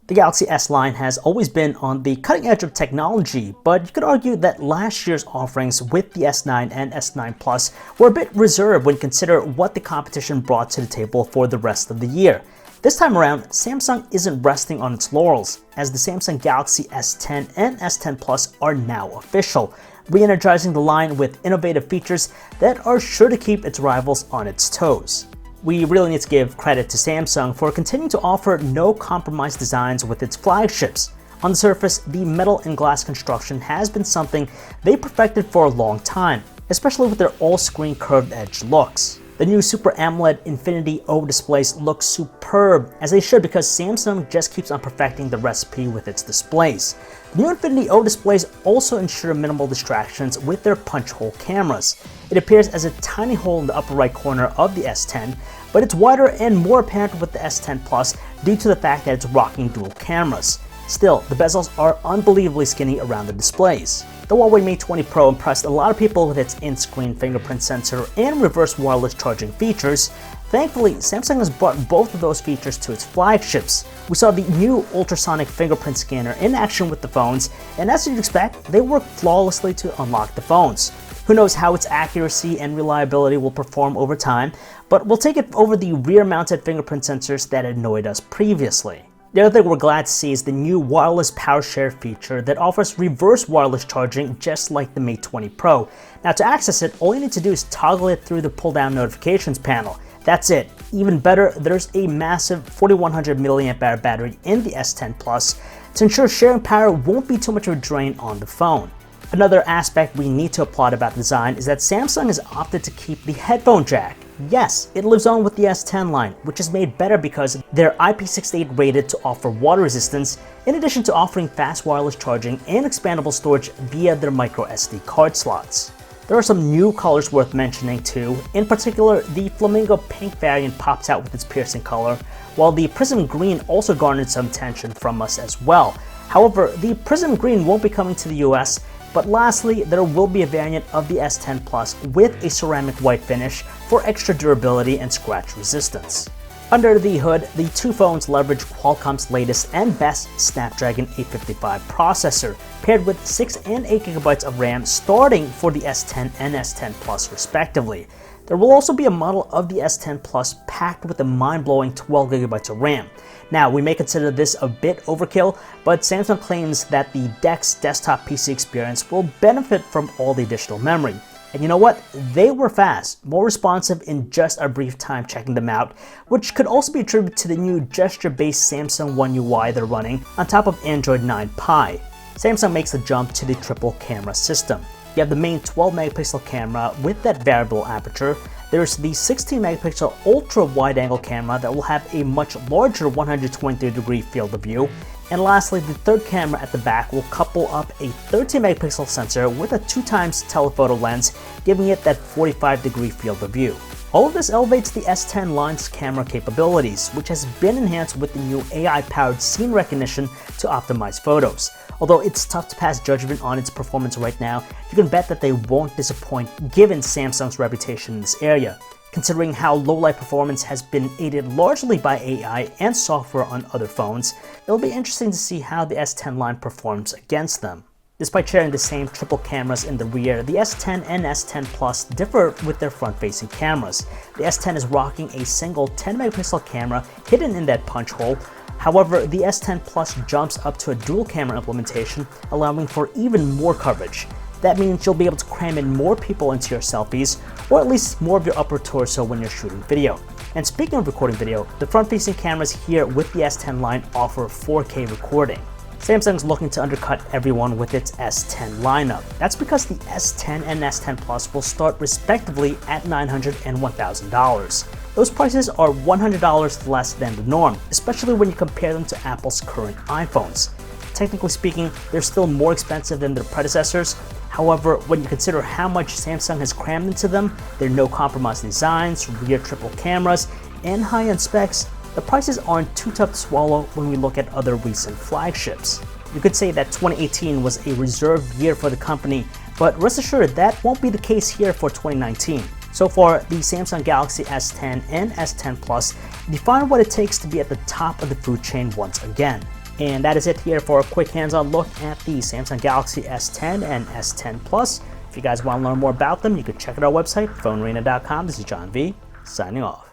The Galaxy S line has always been on the cutting edge of technology, but you could argue that last year's offerings with the S9 and S9 Plus were a bit reserved when you consider what the competition brought to the table for the rest of the year. This time around, Samsung isn't resting on its laurels, as the Samsung Galaxy S10 and S10 Plus are now official, re-energizing the line with innovative features that are sure to keep its rivals on its toes. We really need to give credit to Samsung for continuing to offer no-compromise designs with its flagships. On the surface, the metal and glass construction has been something they perfected for a long time, especially with their all-screen curved edge looks. The new Super AMOLED Infinity O displays look superb, as they should, because Samsung just keeps on perfecting the recipe with its displays. The new Infinity O displays also ensure minimal distractions with their punch hole cameras. It appears as a tiny hole in the upper right corner of the S10, but it's wider and more apparent with the S10 Plus due to the fact that it's rocking dual cameras. Still, the bezels are unbelievably skinny around the displays. The Huawei Mate 20 Pro impressed a lot of people with its in-screen fingerprint sensor and reverse wireless charging features. Thankfully, Samsung has brought both of those features to its flagships. We saw the new ultrasonic fingerprint scanner in action with the phones, and as you'd expect, they work flawlessly to unlock the phones. Who knows how its accuracy and reliability will perform over time, but we'll take it over the rear-mounted fingerprint sensors that annoyed us previously. The other thing we're glad to see is the new wireless power share feature that offers reverse wireless charging just like the Mate 20 Pro. Now, to access it, all you need to do is toggle it through the pull-down notifications panel. That's it. Even better, there's a massive 4100 mAh battery in the S10 Plus to ensure sharing power won't be too much of a drain on the phone. Another aspect we need to applaud about the design is that Samsung has opted to keep the headphone jack. Yes, it lives on with the S10 line, which is made better because they're IP68 rated to offer water resistance, in addition to offering fast wireless charging and expandable storage via their micro SD card slots. There are some new colors worth mentioning too. In particular, the Flamingo Pink variant pops out with its piercing color, while the Prism Green also garnered some attention from us as well. However, the Prism Green won't be coming to the US, but lastly, there will be a variant of the S10 Plus with a ceramic white finish for extra durability and scratch resistance. Under the hood, the two phones leverage Qualcomm's latest and best Snapdragon 855 processor, paired with 6 and 8 GB of RAM starting for the S10 and S10 Plus respectively. There will also be a model of the S10 Plus packed with a mind-blowing 12 GB of RAM. Now, we may consider this a bit overkill, but Samsung claims that the DeX desktop PC experience will benefit from all the additional memory. And you know what? They were fast, more responsive in just a brief time checking them out, which could also be attributed to the new gesture-based Samsung One UI they're running on top of Android 9 Pie. Samsung makes the jump to the triple camera system. You have the main 12 megapixel camera with that variable aperture. There's the 16 megapixel ultra wide angle camera that will have a much larger 120-degree field of view. And lastly, the third camera at the back will couple up a 13 megapixel sensor with a 2x telephoto lens, giving it that 45-degree field of view. All of this elevates the S10 line's camera capabilities, which has been enhanced with the new AI-powered scene recognition to optimize photos. Although it's tough to pass judgment on its performance right now, you can bet that they won't disappoint given Samsung's reputation in this area. Considering how low-light performance has been aided largely by AI and software on other phones, it'll be interesting to see how the S10 line performs against them. Despite sharing the same triple cameras in the rear, the S10 and S10 Plus differ with their front-facing cameras. The S10 is rocking a single 10 megapixel camera hidden in that punch hole. However, the S10 Plus jumps up to a dual camera implementation, allowing for even more coverage. That means you'll be able to cram in more people into your selfies, or at least more of your upper torso when you're shooting video. And speaking of recording video, the front-facing cameras here with the S10 line offer 4K recording. Samsung's looking to undercut everyone with its S10 lineup. That's because the S10 and S10 Plus will start respectively at $900 and $1,000. Those prices are $100 less than the norm, especially when you compare them to Apple's current iPhones. Technically speaking, they're still more expensive than their predecessors. However, when you consider how much Samsung has crammed into them, their no-compromise designs, rear triple cameras, and high-end specs, the prices aren't too tough to swallow when we look at other recent flagships. You could say that 2018 was a reserved year for the company, but rest assured that won't be the case here for 2019. So far, the Samsung Galaxy S10 and S10 Plus define what it takes to be at the top of the food chain once again. And that is it here for a quick hands-on look at the Samsung Galaxy S10 and S10 Plus. If you guys want to learn more about them, you can check out our website, PhoneArena.com. This is John V, signing off.